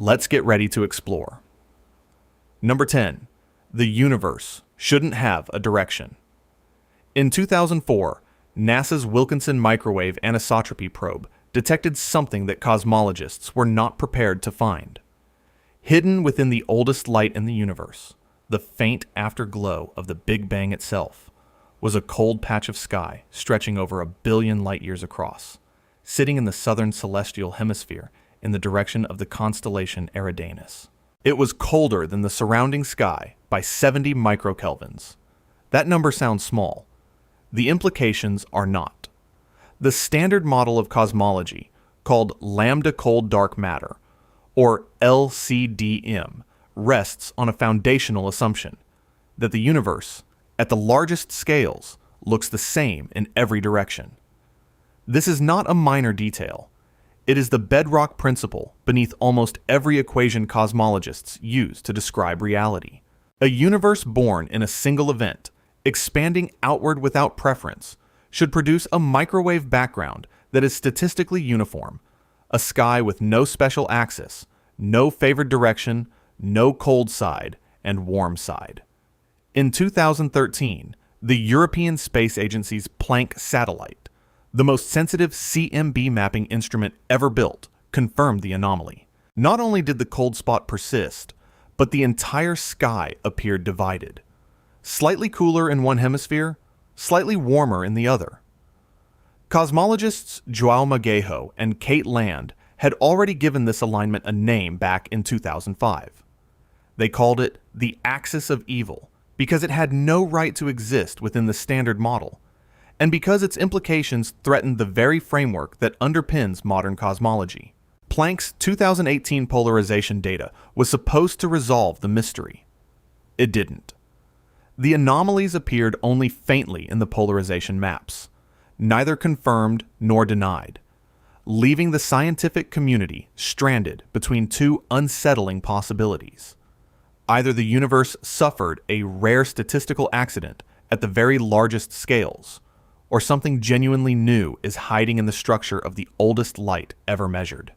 Let's get ready to explore. Number 10. The universe shouldn't have a direction. In 2004, NASA's Wilkinson Microwave Anisotropy Probe detected something that cosmologists were not prepared to find. Hidden within the oldest light in the universe, the faint afterglow of the Big Bang itself, was a cold patch of sky stretching over 1 billion light-years across, sitting in the southern celestial hemisphere in the direction of the constellation Eridanus. It was colder than the surrounding sky by 70 microkelvins. That number sounds small. The implications are not. The standard model of cosmology, called lambda cold dark matter, or LCDM, rests on a foundational assumption that the universe, at the largest scales, looks the same in every direction. This is not a minor detail. It is the bedrock principle beneath almost every equation cosmologists use to describe reality. A universe born in a single event, expanding outward without preference, should produce a microwave background that is statistically uniform, a sky with no special axis, no favored direction, no cold side, and warm side. In 2013, the European Space Agency's Planck satellite, the most sensitive CMB mapping instrument ever built, confirmed the anomaly. Not only did the cold spot persist, but the entire sky appeared divided. Slightly cooler in one hemisphere, slightly warmer in the other. Cosmologists João Magalhães and Kate Land had already given this alignment a name back in 2005. They called it the axis of evil because it had no right to exist within the standard model, and because its implications threatened the very framework that underpins modern cosmology. Planck's 2018 polarization data was supposed to resolve the mystery. It didn't. The anomalies appeared only faintly in the polarization maps, neither confirmed nor denied, leaving the scientific community stranded between two unsettling possibilities. Either the universe suffered a rare statistical accident at the very largest scales, or something genuinely new is hiding in the structure of the oldest light ever measured.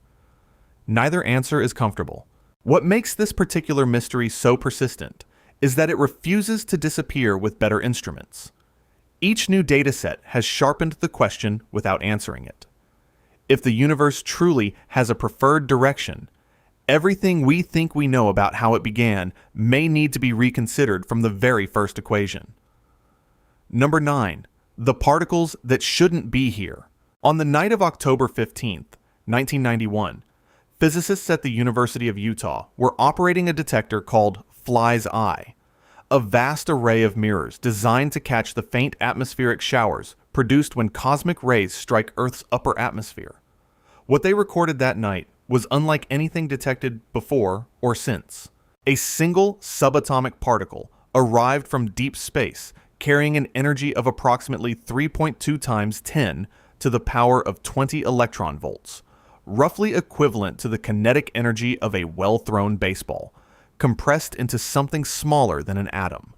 Neither answer is comfortable. What makes this particular mystery so persistent is that it refuses to disappear with better instruments. Each new dataset has sharpened the question without answering it. If the universe truly has a preferred direction, everything we think we know about how it began may need to be reconsidered from the very first equation. Number 9. The particles that shouldn't be here. On the night of October 15th, 1991, physicists at the University of Utah were operating a detector called Fly's Eye, a vast array of mirrors designed to catch the faint atmospheric showers produced when cosmic rays strike Earth's upper atmosphere. What they recorded that night was unlike anything detected before or since. A single subatomic particle arrived from deep space carrying an energy of approximately 3.2 times 10 to the power of 20 electron volts, roughly equivalent to the kinetic energy of a well-thrown baseball, compressed into something smaller than an atom.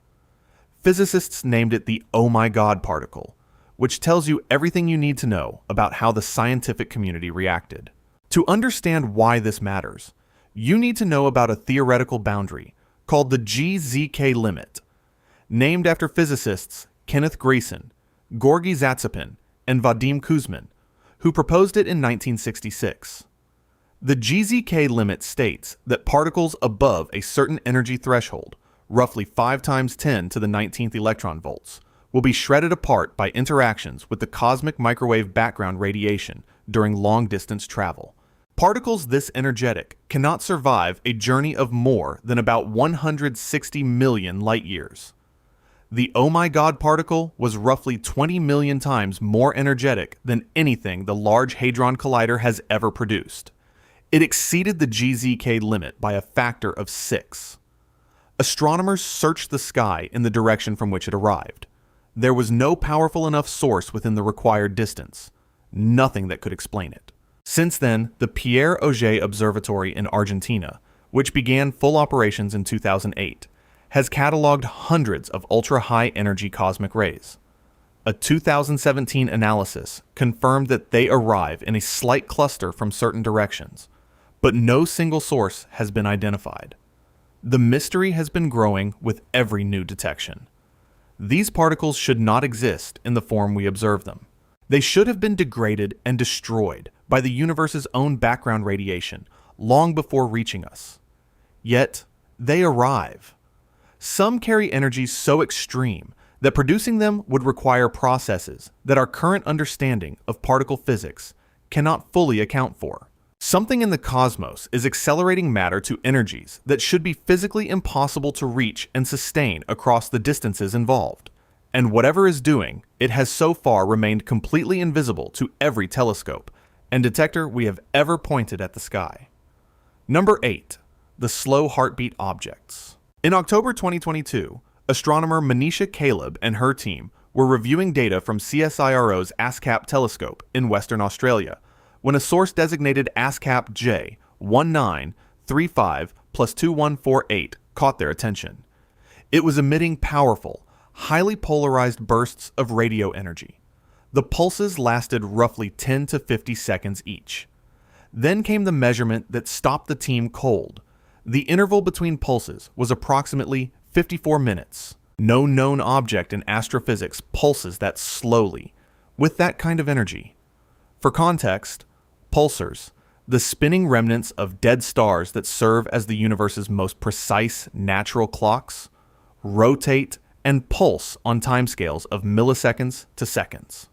Physicists named it the "Oh my God" particle, which tells you everything you need to know about how the scientific community reacted. To understand why this matters, you need to know about a theoretical boundary called the GZK limit, named after physicists Kenneth Greeson, Georgy Zatsepin, and Vadim Kuzmin, who proposed it in 1966. The GZK limit states that particles above a certain energy threshold, roughly 5 times 10 to the 19th electron volts, will be shredded apart by interactions with the cosmic microwave background radiation during long-distance travel. Particles this energetic cannot survive a journey of more than about 160 million light-years. The "Oh my God" particle was roughly 20 million times more energetic than anything the Large Hadron Collider has ever produced. It exceeded the GZK limit by a factor of 6. Astronomers searched the sky in the direction from which it arrived. There was no powerful enough source within the required distance, nothing that could explain it. Since then, the Pierre Auger Observatory in Argentina, which began full operations in 2008, has cataloged hundreds of ultra-high energy cosmic rays. A 2017 analysis confirmed that they arrive in a slight cluster from certain directions, but no single source has been identified. The mystery has been growing with every new detection. These particles should not exist in the form we observe them. They should have been degraded and destroyed by the universe's own background radiation long before reaching us. Yet, they arrive. Some carry energies so extreme that producing them would require processes that our current understanding of particle physics cannot fully account for. Something in the cosmos is accelerating matter to energies that should be physically impossible to reach and sustain across the distances involved. And whatever is doing, it has so far remained completely invisible to every telescope and detector we have ever pointed at the sky. Number 8. The slow heartbeat objects. In October 2022, astronomer Manisha Caleb and her team were reviewing data from CSIRO's ASCAP telescope in Western Australia when a source designated ASCAP J 1935 plus 2148 caught their attention. It was emitting powerful, highly polarized bursts of radio energy. The pulses lasted roughly 10 to 50 seconds each. Then came the measurement that stopped the team cold. The interval between pulses was approximately 54 minutes. No known object in astrophysics pulses that slowly, with that kind of energy. For context, pulsars, the spinning remnants of dead stars that serve as the universe's most precise natural clocks, rotate and pulse on timescales of milliseconds to seconds.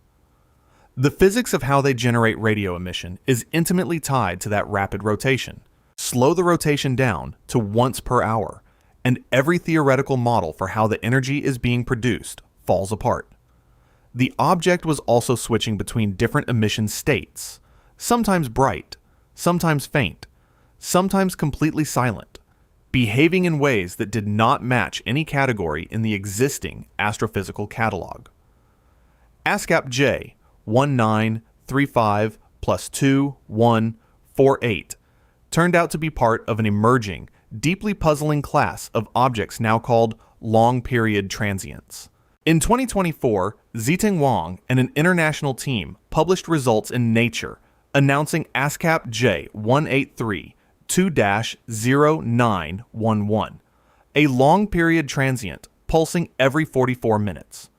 The physics of how they generate radio emission is intimately tied to that rapid rotation. Slow the rotation down to once per hour, and every theoretical model for how the energy is being produced falls apart. The object was also switching between different emission states, sometimes bright, sometimes faint, sometimes completely silent, behaving in ways that did not match any category in the existing astrophysical catalog. ASCAP J 1935 plus 2148 turned out to be part of an emerging, deeply puzzling class of objects now called long-period transients. In 2024, Ziteng Wang and an international team published results in Nature announcing ASCAP J 183-2-0911, a long-period transient pulsing every 44 minutes.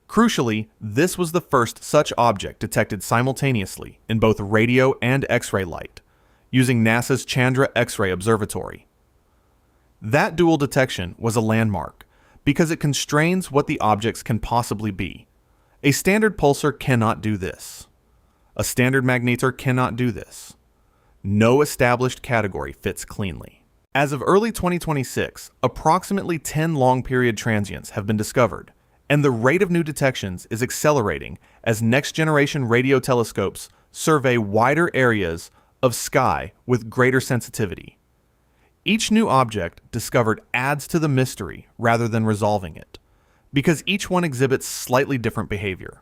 Crucially, this was the first such object detected simultaneously in both radio and X-ray light, using NASA's Chandra X-ray Observatory. That dual detection was a landmark because it constrains what the objects can possibly be. A standard pulsar cannot do this. A standard magnetar cannot do this. No established category fits cleanly. As of early 2026, approximately 10 long-period transients have been discovered, and the rate of new detections is accelerating as next-generation radio telescopes survey wider areas of sky with greater sensitivity. Each new object discovered adds to the mystery rather than resolving it, because each one exhibits slightly different behavior.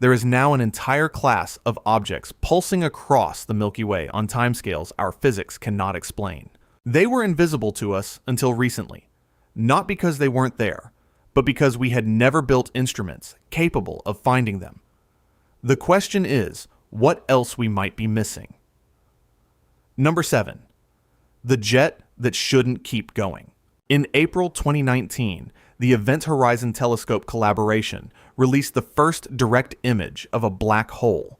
There is now an entire class of objects pulsing across the Milky Way on timescales our physics cannot explain. They were invisible to us until recently, not because they weren't there, but because we had never built instruments capable of finding them. The question is, what else we might be missing? Number 7. The jet that shouldn't keep going. In April 2019, the Event Horizon Telescope collaboration released the first direct image of a black hole,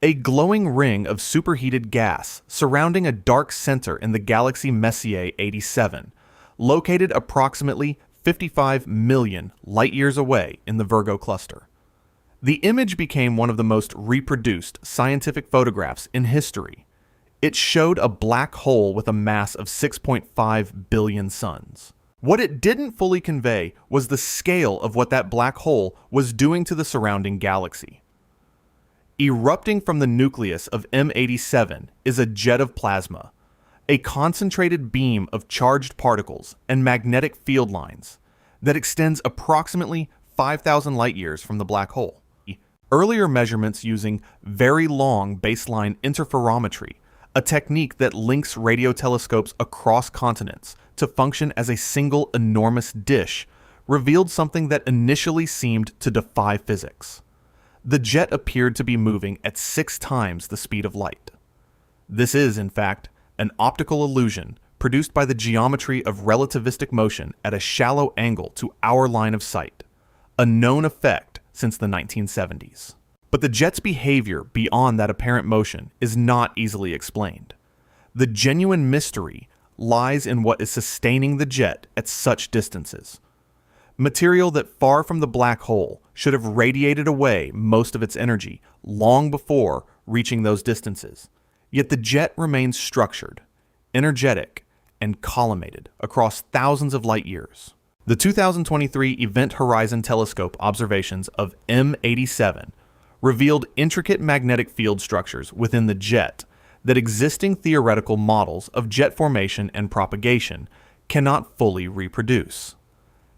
a glowing ring of superheated gas surrounding a dark center in the galaxy Messier 87, located approximately 55 million light-years away in the Virgo cluster. The image became one of the most reproduced scientific photographs in history. It showed a black hole with a mass of 6.5 billion suns. What it didn't fully convey was the scale of what that black hole was doing to the surrounding galaxy. Erupting from the nucleus of M87 is a jet of plasma, a concentrated beam of charged particles and magnetic field lines that extends approximately 5,000 light-years from the black hole. Earlier measurements using very long baseline interferometry, a technique that links radio telescopes across continents to function as a single enormous dish, revealed something that initially seemed to defy physics. The jet appeared to be moving at 6 times the speed of light. This is, in fact, an optical illusion produced by the geometry of relativistic motion at a shallow angle to our line of sight, a known effect since the 1970s. But the jet's behavior beyond that apparent motion is not easily explained. The genuine mystery lies in what is sustaining the jet at such distances. Material that, far from the black hole, should have radiated away most of its energy long before reaching those distances. Yet the jet remains structured, energetic, and collimated across thousands of light years. The 2023 Event Horizon Telescope observations of M87 revealed intricate magnetic field structures within the jet that existing theoretical models of jet formation and propagation cannot fully reproduce.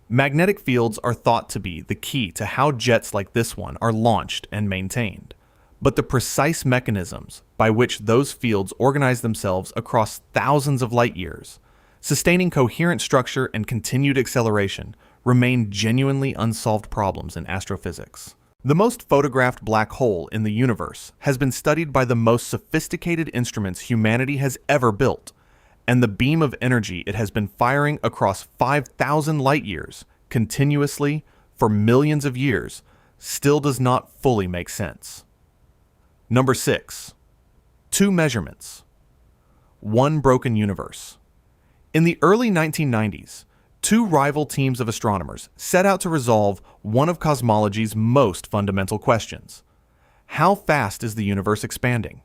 Magnetic fields are thought to be the key to how jets like this one are launched and maintained, but the precise mechanisms by which those fields organize themselves across thousands of light years, sustaining coherent structure and continued acceleration, remain genuinely unsolved problems in astrophysics. The most photographed black hole in the universe has been studied by the most sophisticated instruments humanity has ever built, and the beam of energy it has been firing across 5,000 light years continuously for millions of years still does not fully make sense. Number 6. 2 measurements. 1 broken universe. In the early 1990s, 2 rival teams of astronomers set out to resolve one of cosmology's most fundamental questions. How fast is the universe expanding?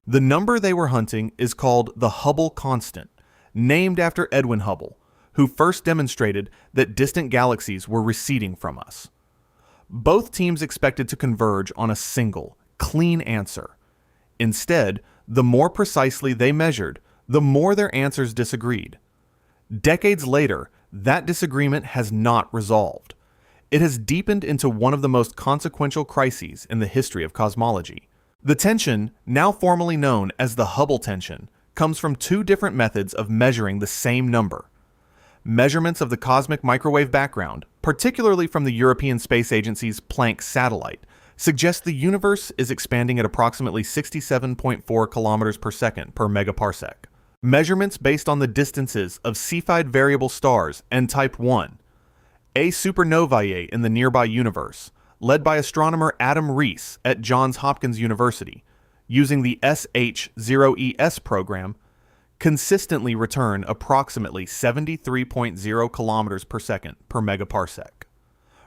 The number they were hunting is called the Hubble constant, named after Edwin Hubble, who first demonstrated that distant galaxies were receding from us. Both teams expected to converge on a single, clean answer. Instead, the more precisely they measured, the more their answers disagreed. Decades later, that disagreement has not resolved. It has deepened into one of the most consequential crises in the history of cosmology. The tension, now formally known as the Hubble tension, comes from 2 different methods of measuring the same number. Measurements of the cosmic microwave background, particularly from the European Space Agency's Planck satellite, suggest the universe is expanding at approximately 67.4 kilometers per second per megaparsec. Measurements based on the distances of Cepheid variable stars and Type 1, A supernovae in the nearby universe, led by astronomer Adam Rees at Johns Hopkins University, using the SH0ES program, consistently return approximately 73.0 kilometers per second per megaparsec.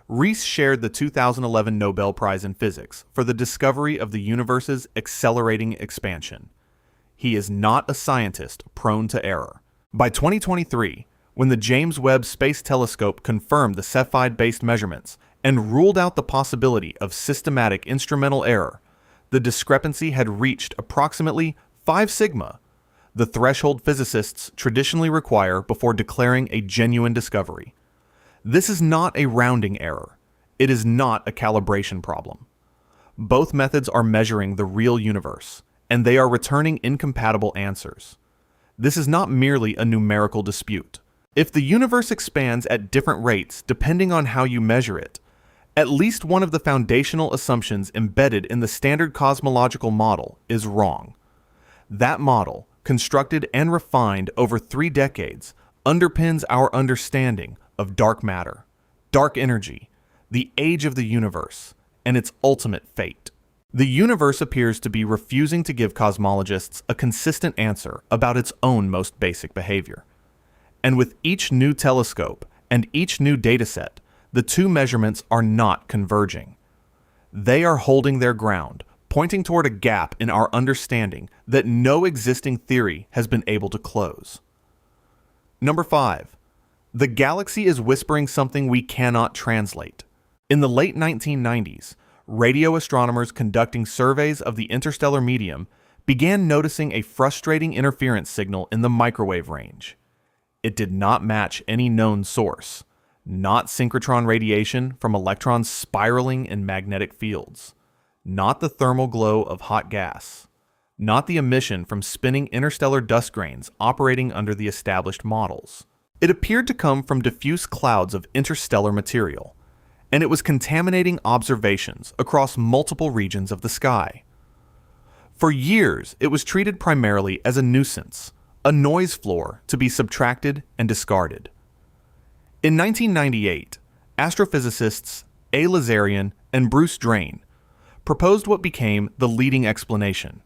Rees shared the 2011 Nobel Prize in Physics for the discovery of the universe's accelerating expansion. He is not a scientist prone to error. By 2023, when the James Webb Space Telescope confirmed the Cepheid-based measurements and ruled out the possibility of systematic instrumental error, the discrepancy had reached approximately 5 sigma, the threshold physicists traditionally require before declaring a genuine discovery. This is not a rounding error. It is not a calibration problem. Both methods are measuring the real universe, and they are returning incompatible answers. This is not merely a numerical dispute. If the universe expands at different rates depending on how you measure it, at least one of the foundational assumptions embedded in the standard cosmological model is wrong. That model, constructed and refined over 3 decades, underpins our understanding of dark matter, dark energy, the age of the universe, and its ultimate fate. The universe appears to be refusing to give cosmologists a consistent answer about its own most basic behavior. And with each new telescope and each new dataset, the 2 measurements are not converging. They are holding their ground, pointing toward a gap in our understanding that no existing theory has been able to close. Number 5. The galaxy is whispering something we cannot translate. In the late 1990s, radio astronomers conducting surveys of the interstellar medium began noticing a frustrating interference signal in the microwave range. It did not match any known source, not synchrotron radiation from electrons spiraling in magnetic fields, not the thermal glow of hot gas, not the emission from spinning interstellar dust grains operating under the established models. It appeared to come from diffuse clouds of interstellar material, and it was contaminating observations across multiple regions of the sky. For years, it was treated primarily as a nuisance, a noise floor to be subtracted and discarded. In 1998, astrophysicists A. Lazarian and Bruce Drain proposed what became the leading explanation.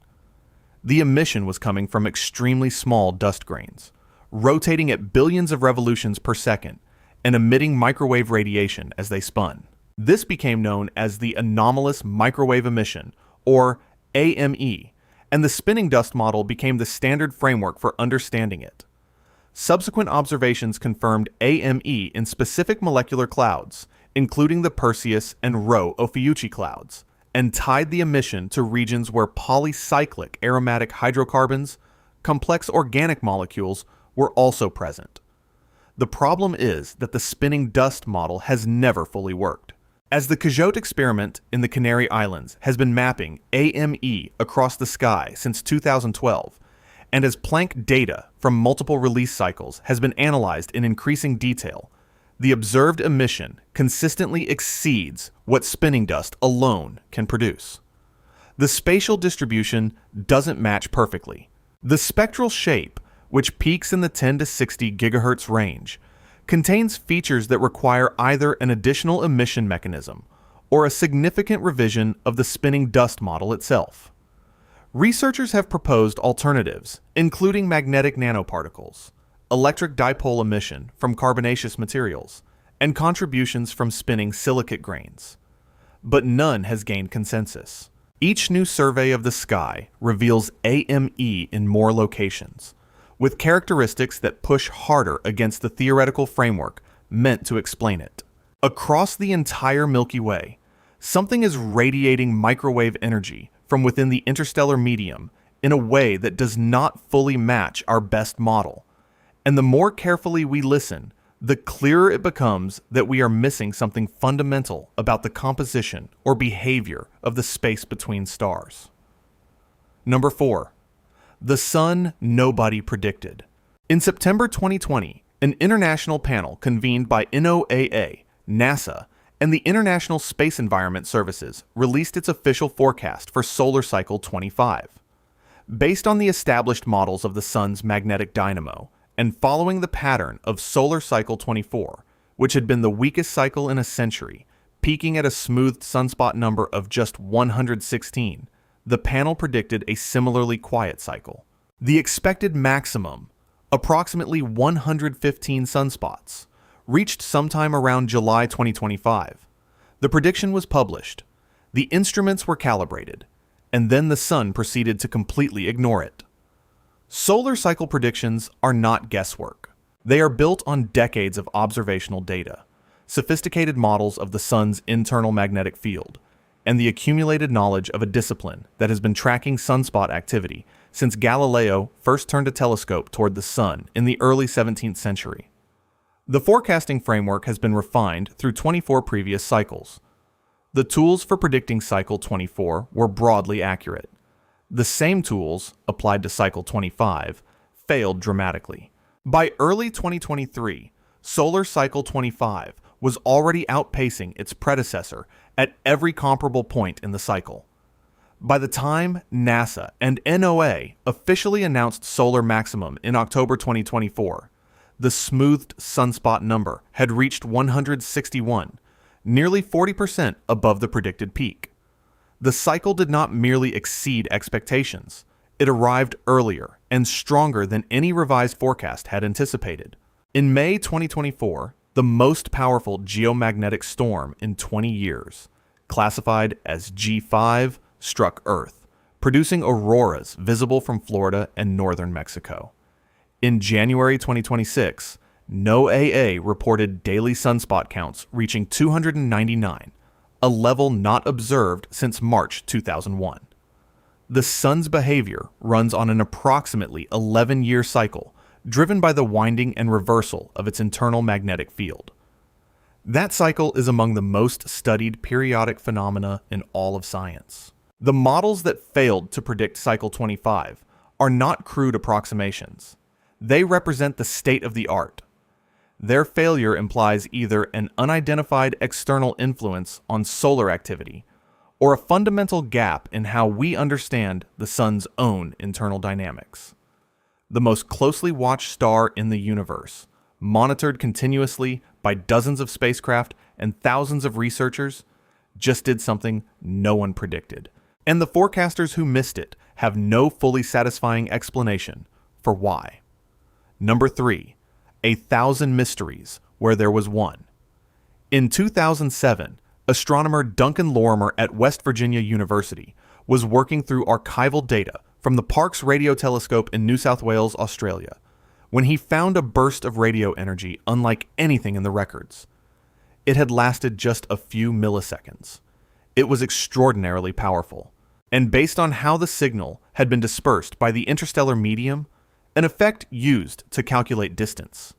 The emission was coming from extremely small dust grains, rotating at billions of revolutions per second and emitting microwave radiation as they spun. This became known as the anomalous microwave emission, or AME, and the spinning dust model became the standard framework for understanding it. Subsequent observations confirmed AME in specific molecular clouds, including the Perseus and Rho Ophiuchi clouds, and tied the emission to regions where polycyclic aromatic hydrocarbons, complex organic molecules, were also present. The problem is that the spinning dust model has never fully worked. As the Cojote experiment in the Canary Islands has been mapping AME across the sky since 2012, and as Planck data from multiple release cycles has been analyzed in increasing detail, the observed emission consistently exceeds what spinning dust alone can produce. The spatial distribution doesn't match perfectly. The spectral shape, which peaks in the 10 to 60 gigahertz range, contains features that require either an additional emission mechanism or a significant revision of the spinning dust model itself. Researchers have proposed alternatives, including magnetic nanoparticles, electric dipole emission from carbonaceous materials, and contributions from spinning silicate grains. But none has gained consensus. Each new survey of the sky reveals AME in more locations, with characteristics that push harder against the theoretical framework meant to explain it. Across the entire Milky Way, something is radiating microwave energy from within the interstellar medium in a way that does not fully match our best model. And the more carefully we listen, the clearer it becomes that we are missing something fundamental about the composition or behavior of the space between stars. Number 4. The sun nobody predicted. In September 2020, an international panel convened by NOAA, NASA, and the International Space Environment Services released its official forecast for solar cycle 25. Based on the established models of the sun's magnetic dynamo, and following the pattern of solar cycle 24, which had been the weakest cycle in a century, peaking at a smoothed sunspot number of just 116, the panel predicted a similarly quiet cycle. The expected maximum, approximately 115 sunspots, reached sometime around July 2025. The prediction was published, the instruments were calibrated, and then the sun proceeded to completely ignore it. Solar cycle predictions are not guesswork. They are built on decades of observational data, sophisticated models of the sun's internal magnetic field, and the accumulated knowledge of a discipline that has been tracking sunspot activity since Galileo first turned a telescope toward the sun in the early 17th century. The forecasting framework has been refined through 24 previous cycles. The tools for predicting cycle 24 were broadly accurate. The same tools, applied to cycle 25, failed dramatically. By early 2023, solar cycle 25 was already outpacing its predecessor at every comparable point in the cycle. By the time NASA and NOAA officially announced solar maximum in October 2024, the smoothed sunspot number had reached 161, nearly 40% above the predicted peak. The cycle did not merely exceed expectations, it arrived earlier and stronger than any revised forecast had anticipated. In May 2024, the most powerful geomagnetic storm in 20 years, classified as G5, struck Earth, producing auroras visible from Florida and northern Mexico. In January 2026, NOAA reported daily sunspot counts reaching 299, a level not observed since March 2001. The sun's behavior runs on an approximately 11-year cycle, driven by the winding and reversal of its internal magnetic field. That cycle is among the most studied periodic phenomena in all of science. The models that failed to predict cycle 25 are not crude approximations. They represent the state of the art. Their failure implies either an unidentified external influence on solar activity or a fundamental gap in how we understand the sun's own internal dynamics. The most closely watched star in the universe, monitored continuously by dozens of spacecraft and thousands of researchers, just did something no one predicted. And the forecasters who missed it have no fully satisfying explanation for why. Number 3, 1,000 mysteries where there was one. In 2007, astronomer Duncan Lorimer at West Virginia University was working through archival data from the Parkes Radio Telescope in New South Wales, Australia, when he found a burst of radio energy unlike anything in the records. It had lasted just a few milliseconds. It was extraordinarily powerful, and based on how the signal had been dispersed by the interstellar medium, an effect used to calculate distance,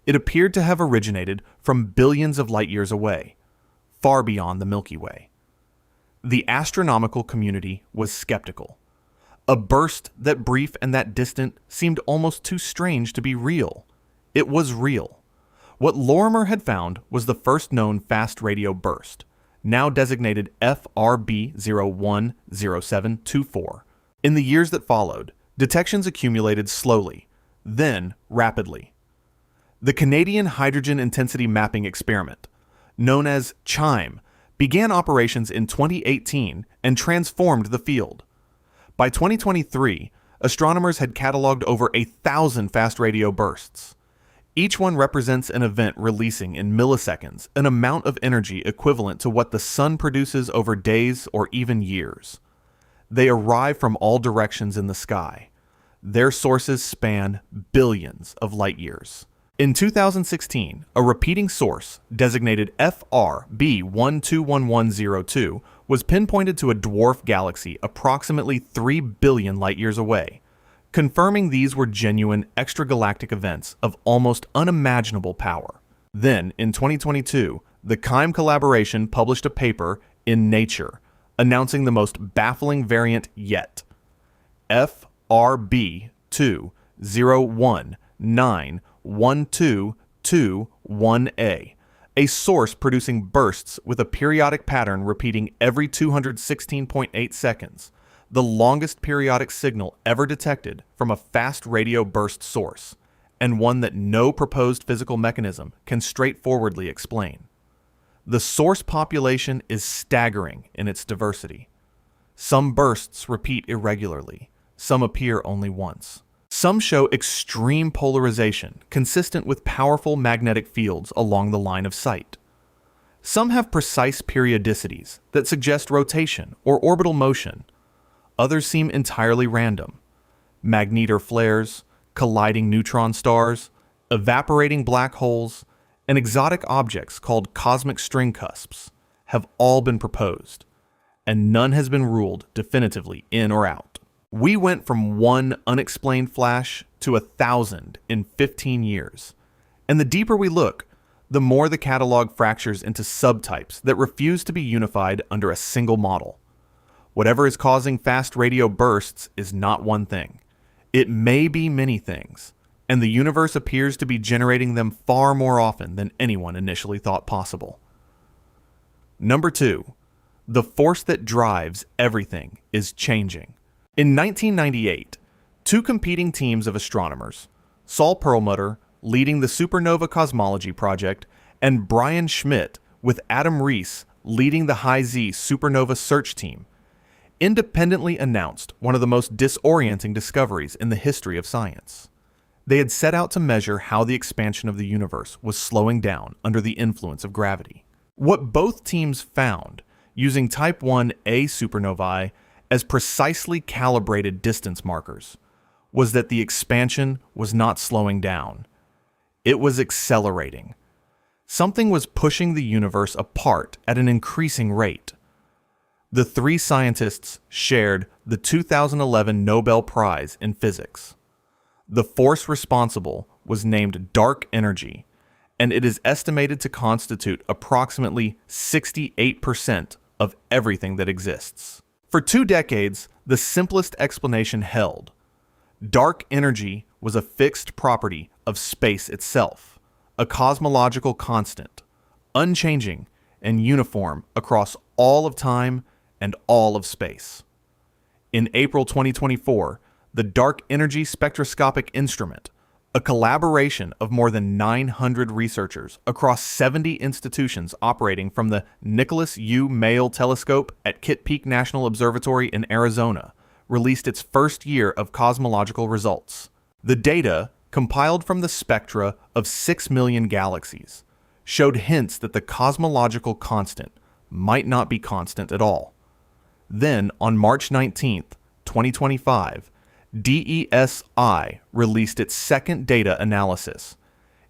it appeared to have originated from billions of light years away, far beyond the Milky Way. The astronomical community was skeptical. A burst that brief and that distant seemed almost too strange to be real. It was real. What Lorimer had found was the first known fast radio burst, now designated FRB010724. In the years that followed, detections accumulated slowly, then rapidly. The Canadian Hydrogen Intensity Mapping Experiment, known as CHIME, began operations in 2018 and transformed the field. By 2023, astronomers had cataloged over 1,000 fast radio bursts. Each one represents an event releasing in milliseconds an amount of energy equivalent to what the sun produces over days or even years. They arrive from all directions in the sky. Their sources span billions of light years. In 2016, a repeating source, designated FRB121102, was pinpointed to a dwarf galaxy approximately 3 billion light-years away, confirming these were genuine extragalactic events of almost unimaginable power. Then, in 2022, the CHIME collaboration published a paper in Nature, announcing the most baffling variant yet, FRB201912221A, a source producing bursts with a periodic pattern repeating every 216.8 seconds, the longest periodic signal ever detected from a fast radio burst source, and one that no proposed physical mechanism can straightforwardly explain. The source population is staggering in its diversity. Some bursts repeat irregularly, some appear only once. Some show extreme polarization consistent with powerful magnetic fields along the line of sight. Some have precise periodicities that suggest rotation or orbital motion. Others seem entirely random. Magnetar flares, colliding neutron stars, evaporating black holes, and exotic objects called cosmic string cusps have all been proposed, and none has been ruled definitively in or out. We went from one unexplained flash to 1,000 in 15 years, and the deeper we look, the more the catalog fractures into subtypes that refuse to be unified under a single model. Whatever is causing fast radio bursts is not one thing. It may be many things, and the universe appears to be generating them far more often than anyone initially thought possible. Number 2. The force that drives everything is changing. In 1998, two competing teams of astronomers, Saul Perlmutter leading the Supernova Cosmology Project and Brian Schmidt with Adam Rees leading the High Z Supernova Search Team, independently announced one of the most disorienting discoveries in the history of science. They had set out to measure how the expansion of the universe was slowing down under the influence of gravity. What both teams found, using Type 1a supernovae as precisely calibrated distance markers, was that the expansion was not slowing down. It was accelerating. Something was pushing the universe apart at an increasing rate. The three scientists shared the 2011 Nobel Prize in Physics. The force responsible was named dark energy, and it is estimated to constitute approximately 68% of everything that exists. For 2 decades, the simplest explanation held. Dark energy was a fixed property of space itself, a cosmological constant, unchanging and uniform across all of time and all of space. In April 2024, the Dark Energy Spectroscopic Instrument, a collaboration of more than 900 researchers across 70 institutions operating from the Nicholas U. Mayle Telescope at Kitt Peak National Observatory in Arizona, released its first year of cosmological results. The data, compiled from the spectra of 6 million galaxies, showed hints that the cosmological constant might not be constant at all. Then, on March 19, 2025, DESI released its second data analysis,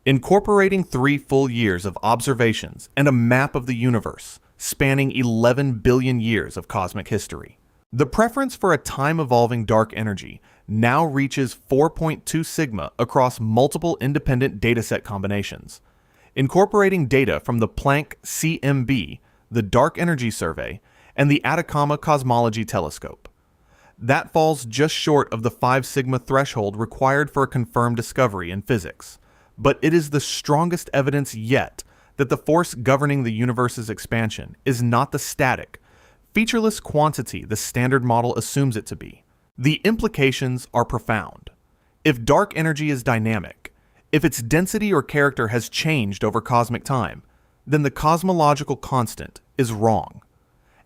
incorporating 3 full years of observations and a map of the universe spanning 11 billion years of cosmic history. The preference for a time-evolving dark energy now reaches 4.2 sigma across multiple independent dataset combinations, incorporating data from the Planck CMB, the Dark Energy Survey, and the Atacama Cosmology Telescope. That falls just short of the 5 sigma threshold required for a confirmed discovery in physics, but it is the strongest evidence yet that the force governing the universe's expansion is not the static, featureless quantity the Standard Model assumes it to be. The implications are profound. If dark energy is dynamic, if its density or character has changed over cosmic time, then the cosmological constant is wrong.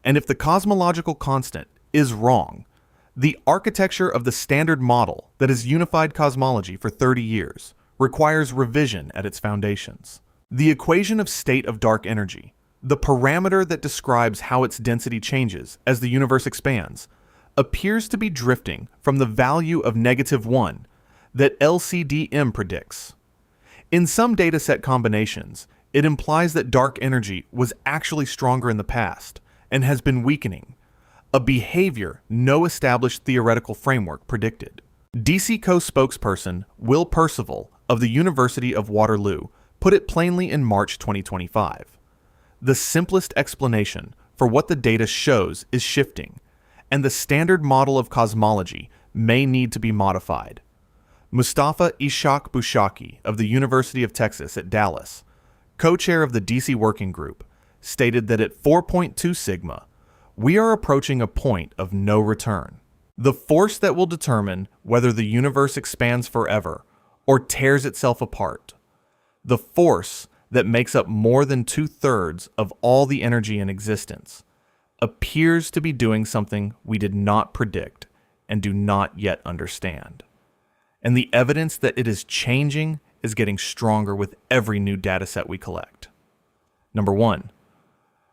And if the cosmological constant is wrong, the architecture of the Standard Model that has unified cosmology for 30 years requires revision at its foundations. The equation of state of dark energy, the parameter that describes how its density changes as the universe expands, appears to be drifting from the value of -1 that LCDM predicts. In some dataset combinations, it implies that dark energy was actually stronger in the past and has been weakening, a behavior no established theoretical framework predicted. DCCO spokesperson Will Percival of the University of Waterloo put it plainly in March 2025. The simplest explanation for what the data shows is shifting, and the Standard Model of cosmology may need to be modified. Mustafa Ishaq Boushaki of the University of Texas at Dallas, co-chair of the DC Working Group, stated that at 4.2 sigma, we are approaching a point of no return. The force that will determine whether the universe expands forever or tears itself apart. The force that makes up more than 2/3 of all the energy in existence appears to be doing something we did not predict and do not yet understand. And the evidence that it is changing is getting stronger with every new dataset we collect. Number 1.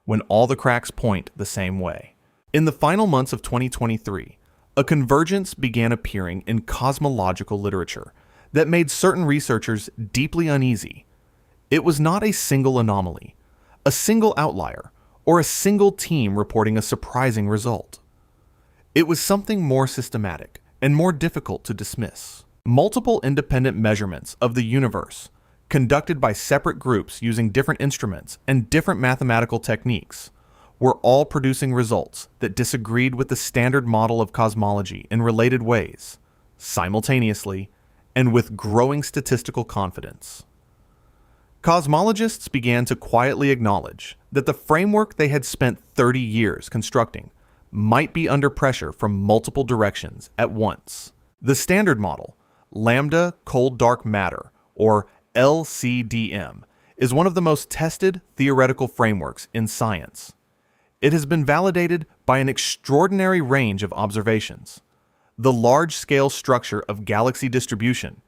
When all the cracks point the same way. In the final months of 2023, a convergence began appearing in cosmological literature that made certain researchers deeply uneasy. It was not a single anomaly, a single outlier, or a single team reporting a surprising result. It was something more systematic and more difficult to dismiss. Multiple independent measurements of the universe, conducted by separate groups using different instruments and different mathematical techniques, were all producing results that disagreed with the Standard Model of cosmology in related ways, simultaneously, and with growing statistical confidence. Cosmologists began to quietly acknowledge that the framework they had spent 30 years constructing might be under pressure from multiple directions at once. The Standard Model, Lambda Cold Dark Matter, or LCDM, is one of the most tested theoretical frameworks in science. It has been validated by an extraordinary range of observations. The large-scale structure of galaxy distribution,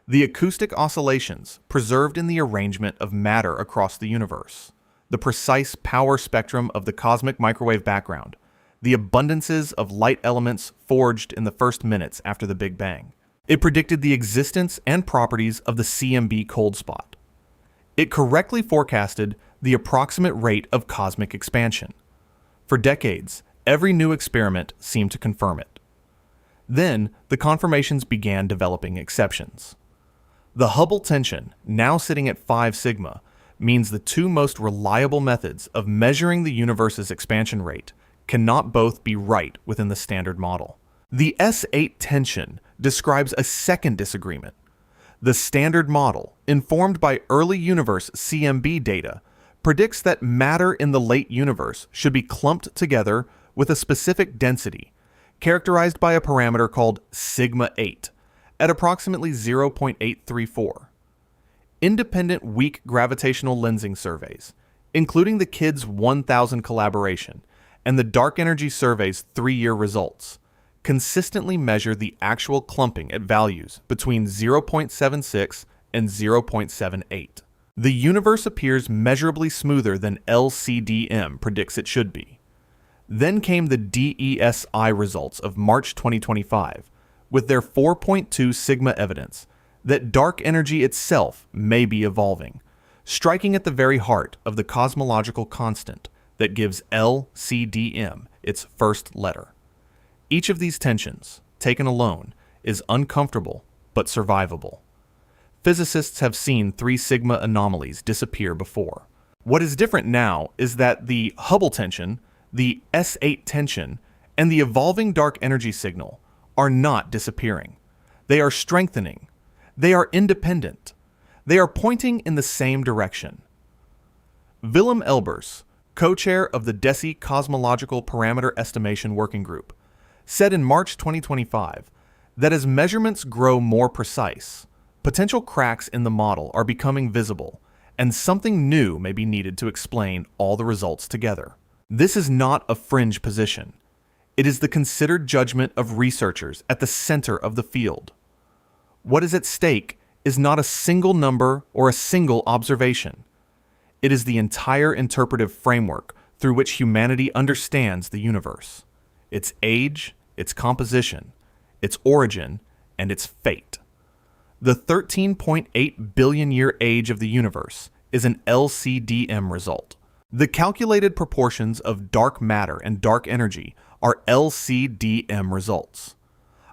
the acoustic oscillations preserved in the arrangement of matter across the universe, the precise power spectrum of the cosmic microwave background, the abundances of light elements forged in the first minutes after the Big Bang. It predicted the existence and properties of the CMB cold spot. It correctly forecasted the approximate rate of cosmic expansion. For decades, every new experiment seemed to confirm it. Then, the confirmations began developing exceptions. The Hubble tension, now sitting at 5 sigma, means the two most reliable methods of measuring the universe's expansion rate cannot both be right within the Standard Model. The S8 tension describes a second disagreement. The Standard Model, informed by early universe CMB data, predicts that matter in the late universe should be clumped together with a specific density, characterized by a parameter called sigma 8, at approximately 0.834. Independent weak gravitational lensing surveys, including the KIDS 1000 collaboration and the Dark Energy Survey's 3-year results, consistently measure the actual clumping at values between 0.76 and 0.78. The universe appears measurably smoother than LCDM predicts it should be. Then came the DESI results of March 2025, with their 4.2 sigma evidence that dark energy itself may be evolving, striking at the very heart of the cosmological constant that gives LCDM its first letter. Each of these tensions, taken alone, is uncomfortable but survivable. Physicists have seen 3 sigma anomalies disappear before. What is different now is that the Hubble tension, the S8 tension, and the evolving dark energy signal are not disappearing. They are strengthening. They are independent. They are pointing in the same direction. Willem Elbers, co-chair of the DESI Cosmological Parameter Estimation Working Group, said in March 2025 that as measurements grow more precise, potential cracks in the model are becoming visible, and something new may be needed to explain all the results together. This is not a fringe position. It is the considered judgment of researchers at the center of the field. What is at stake is not a single number or a single observation. It is the entire interpretive framework through which humanity understands the universe, its age, its composition, its origin, and its fate. The 13.8 billion year age of the universe is an LCDM result. The calculated proportions of dark matter and dark energy are LCDM results.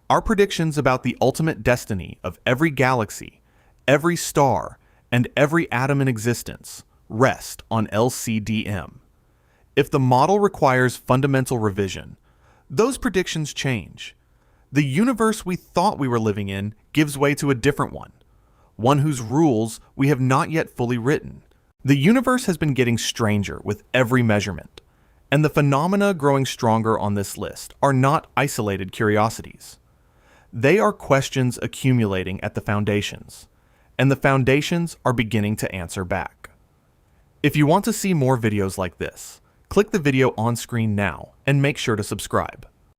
Our predictions about the ultimate destiny of every galaxy, every star, and every atom in existence rest on LCDM. If the model requires fundamental revision, those predictions change. The universe we thought we were living in gives way to a different one whose rules we have not yet fully written. The universe has been getting stranger with every measurement, and the phenomena growing stronger on this list are not isolated curiosities. They are questions accumulating at the foundations, and the foundations are beginning to answer back. If you want to see more videos like this, click the video on screen now and make sure to subscribe.